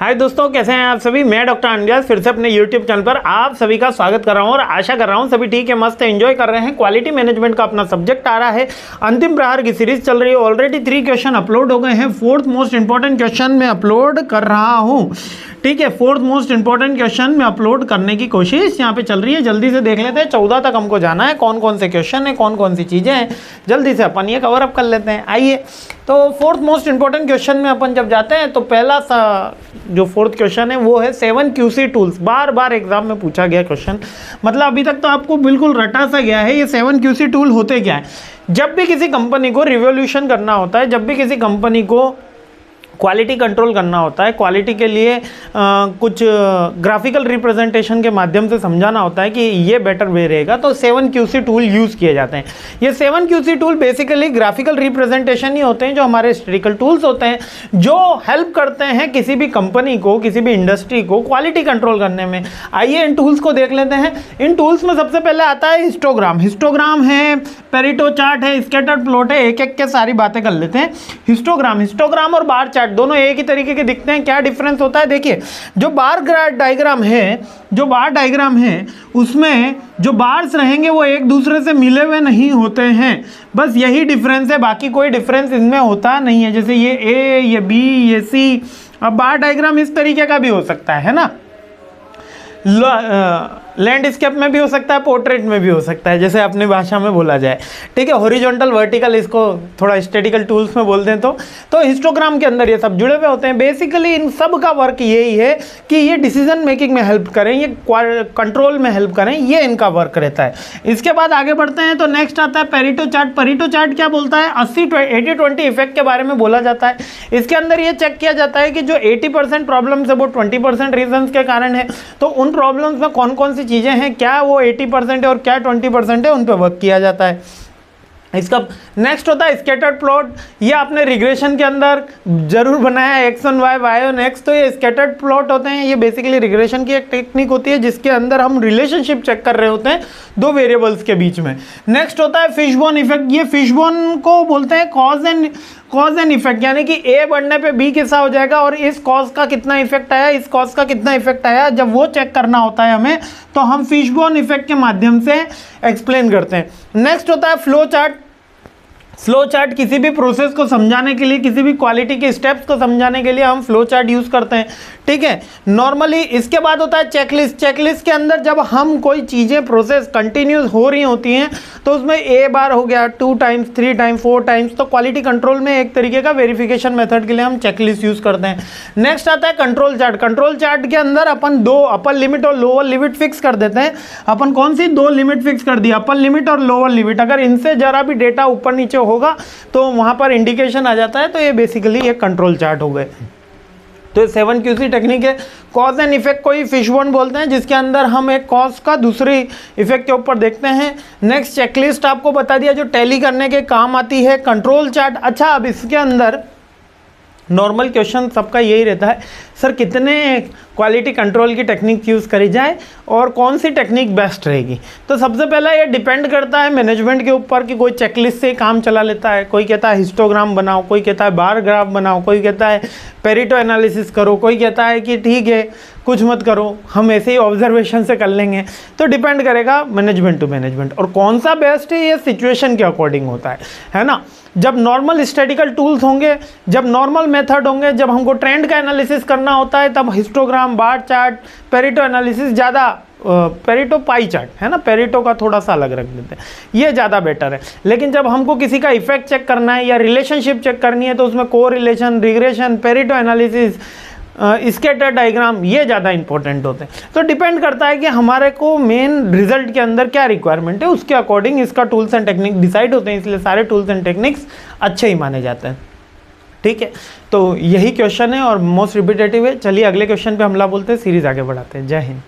हाय दोस्तों, कैसे हैं आप सभी। मैं डॉक्टर अनव्यास फिर से अपने यूट्यूब चैनल पर आप सभी का स्वागत कर रहा हूं और आशा कर रहा हूं सभी ठीक है, मस्त एंजॉय कर रहे हैं। क्वालिटी मैनेजमेंट का अपना सब्जेक्ट आ रहा है, अंतिम प्रहार की सीरीज चल रही है। ऑलरेडी 3 क्वेश्चन अपलोड हो गए हैं। 4th मोस्ट इंपॉर्टेंट क्वेश्चन मैं अपलोड कर रहा हूं, ठीक है। 4th मोस्ट इंपॉर्टेंट क्वेश्चन में अपलोड करने की कोशिश यहाँ पे चल रही है। जल्दी से देख लेते हैं, 14 तक हमको जाना है। कौन कौन से क्वेश्चन है, कौन कौन सी चीज़ें हैं, जल्दी से अपन ये कवर अप कर लेते हैं। आइए, तो 4th मोस्ट इंपॉर्टेंट क्वेश्चन में अपन जब जाते हैं तो पहला सा जो 4th क्वेश्चन है वो है 7 QC टूल्स। बार बार एग्जाम में पूछा गया क्वेश्चन, मतलब अभी तक तो आपको बिल्कुल रटा सा गया है। ये 7 QC टूल होते क्या है। जब भी किसी कंपनी को रिवोल्यूशन करना होता है, जब भी किसी कंपनी को क्वालिटी कंट्रोल करना होता है, क्वालिटी के लिए कुछ ग्राफिकल रिप्रेजेंटेशन के माध्यम से समझाना होता है कि ये बेटर वे रहेगा, तो 7 QC टूल यूज़ किए जाते हैं। ये 7 QC tool basically graphical representation ही होते हैं, जो हमारे हिस्टोरिकल टूल्स होते हैं, जो हेल्प करते हैं किसी भी कंपनी को, किसी भी इंडस्ट्री को क्वालिटी कंट्रोल करने में। आइए इन टूल्स को देख लेते हैं। इन टूल्स में सबसे पहले आता है हिस्टोग्राम। हिस्टोग्राम है, पेरेटो चार्ट है, स्कैटर्ड प्लॉट है, एक एक के सारी बातें कर लेते हैं। हिस्टोग्राम और बार चार्ट दोनों एक ही तरीके के दिखते हैं। क्या डिफरेंस होता है, देखिए, जो बार डायग्राम है, उसमें जो बार्स रहेंगे वो एक दूसरे से मिले हुए नहीं होते हैं, बस यही डिफरेंस है, बाकी कोई डिफरेंस इनमें होता नहीं है। जैसे ये ए, ये बी, ये सी। अब बार डायग्राम इस तरीके का भी हो सकता है ना, लैंडस्केप में भी हो सकता है, पोर्ट्रेट में भी हो सकता है, जैसे अपनी भाषा में बोला जाए, ठीक है। हॉरिजॉन्टल, वर्टिकल, इसको थोड़ा स्टैटिकल टूल्स में बोलते हैं। तो हिस्टोग्राम के अंदर ये सब जुड़े हुए होते हैं। बेसिकली इन सब का वर्क यही है कि ये डिसीजन मेकिंग में हेल्प करें, ये कंट्रोल में हेल्प करें, ये इनका वर्क रहता है। इसके बाद आगे बढ़ते हैं तो नेक्स्ट आता है पेरेटो चार्ट। पेरेटो चार्ट क्या बोलता है, 80-20 इफेक्ट के बारे में बोला जाता है। इसके अंदर ये चेक किया जाता है कि जो 80% प्रॉब्लम्स है वो 20% रीजंस के कारण है। तो उन प्रॉब्लम्स में कौन कौन सी चीजें हैं, क्या वो 80% है और क्या 20% है, उन पे वर्क किया जाता है। इसका नेक्स्ट होता है स्कैटर्ड प्लॉट। ये आपने रिग्रेशन के अंदर जरूर बनाया है, x on y, y on x। तो ये स्कैटर्ड प्लॉट होते हैं। ये बेसिकली रिग्रेशन की एक टेक्निक होती है जिसके अंदर हम रिलेशनशिप चेक कर रहे होते हैं दो वेरिएबल्स के बीच में। नेक्स्ट होता है फिशबोन इफेक्ट। ये फिशबोन को बोलते हैं कॉज एंड इफेक्ट, यानी कि ए बढ़ने पे बी कैसा हो जाएगा और इस कॉज का कितना इफेक्ट आया, इस कॉज का कितना इफेक्ट आया। जब वो चेक करना होता है हमें, तो हम फिशबोन इफेक्ट के माध्यम से एक्सप्लेन करते हैं। नेक्स्ट होता है फ्लो चार्ट। फ्लो चार्ट किसी भी प्रोसेस को समझाने के लिए, किसी भी क्वालिटी के स्टेप्स को समझाने के लिए हम फ्लो चार्ट यूज करते हैं, ठीक है, नॉर्मली। इसके बाद होता है चेकलिस्ट। चेकलिस्ट के अंदर जब हम कोई चीज़ें, प्रोसेस कंटिन्यूस हो रही होती हैं, तो उसमें ए बार हो गया, 2 टाइम्स, 3 टाइम्स, 4 टाइम्स। तो क्वालिटी कंट्रोल में एक तरीके का वेरिफिकेशन मेथड के लिए हम चेकलिस्ट यूज करते हैं। नेक्स्ट आता है कंट्रोल चार्ट। कंट्रोल चार्ट के अंदर अपन 2 अपर लिमिट और लोअर लिमिट फिक्स कर देते हैं। अपन कौन सी 2 लिमिट फिक्स कर दी, अपर लिमिट और लोअर लिमिट। अगर इनसे जरा भी डेटा ऊपर नीचे होगा तो वहां पर इंडिकेशन आ जाता है। तो ये बेसिकली एक कंट्रोल चार्ट हो गए। तो 7 QC टेक्निक है। कॉज एंड इफेक्ट को ही फिशबोन बोलते हैं, जिसके अंदर हम एक कॉज का दूसरी इफेक्ट के ऊपर देखते हैं। नेक्स्ट चेकलिस्ट आपको बता दिया, जो टैली करने के काम आती है। Control chart. अच्छा, अब इसके अंदर नॉर्मल क्वेश्चन सबका यही रहता है, सर कितने क्वालिटी कंट्रोल की टेक्निक यूज़ करी जाए और कौन सी टेक्निक बेस्ट रहेगी। तो सबसे पहला ये डिपेंड करता है मैनेजमेंट के ऊपर कि कोई चेकलिस्ट से काम चला लेता है। कोई कहता है हिस्टोग्राम बनाओ, कोई कहता है बार ग्राफ बनाओ, कोई कहता है पेरेटो एनालिसिस करो, कोई कहता है कि ठीक है कुछ मत करो, हम ऐसे ही ऑब्जर्वेशन से कर लेंगे। तो डिपेंड करेगा मैनेजमेंट टू मैनेजमेंट। और कौन सा बेस्ट है ये सिचुएशन के अकॉर्डिंग होता है ना। जब नॉर्मल स्टैटिकल टूल्स होंगे, जब नॉर्मल मेथड होंगे, जब हमको ट्रेंड का एनालिसिस करना होता है, तब histogram, bar chart, Pareto analysis ज़्यादा, पेरेटो पाई चार्ट है ना, पेरेटो का थोड़ा सा अलग रख देते हैं, ये ज़्यादा बेटर है। लेकिन जब हमको किसी का इफेक्ट चेक करना है या रिलेशनशिप चेक करनी है, तो उसमें correlation, regression, Pareto analysis, scatter diagram, ये ज़्यादा इंपॉर्टेंट होते हैं। तो डिपेंड करता है कि हमारे को मेन रिजल्ट के अंदर क्या रिक्वायरमेंट है, उसके अकॉर्डिंग इसका टूल्स एंड टेक्निक डिसाइड होते हैं। इसलिए सारे टूल्स एंड टेक्निक्स अच्छे ही माने जाते हैं, ठीक है। तो यही क्वेश्चन है और मोस्ट रिपीटेटिव है। चलिए अगले क्वेश्चन पे हमला बोलते हैं, सीरीज आगे बढ़ाते हैं। जय हिंद।